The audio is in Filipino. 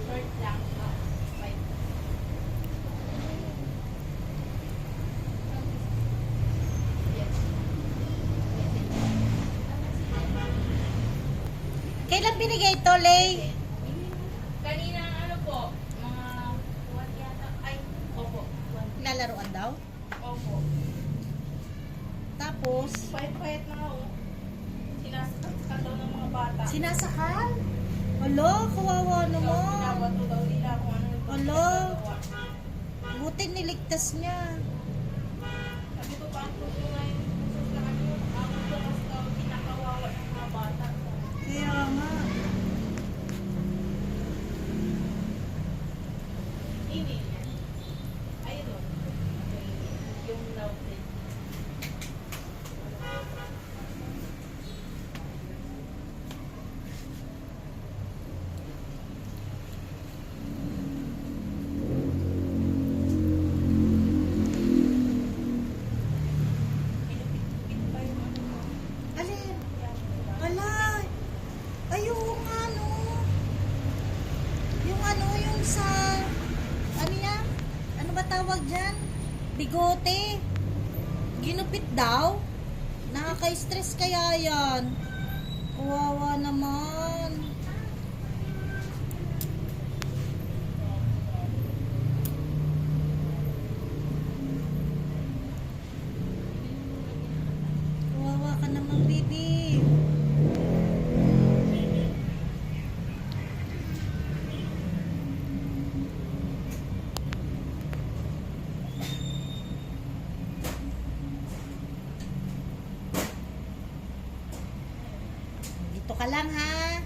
Short lang. Wait. Yes. Kailan binigay ito, Lay? Kanina ano po, mga 1 yata. Ay, opo. 1. Lalaruan daw? Opo. Tapos, Pahit-pahit na nga oh. Sinasaktan daw ng mga bata. sinasakal? Alo, kawawa naman. Binabato daw nila kung ano yung Alo. ginagawa. Buti niligtas niya. Sabi ko pa ang tulong ngayon sa ano, ang lakas daw pinakawawa ng mga bata. Kaya nga. Email niya. Ayun o. Yung love letter. Pinupit-pit pa yung ano mo. Alin? Yan. Ala. Ayun nga, no. Yung ano, yung sa... Ano yan? Ano ba tawag dyan? Bigote. Ginupit daw. Nakaka-stress kaya yan. Kawawa naman. Kawawa ka naman, baby. Dito ka lang, ha?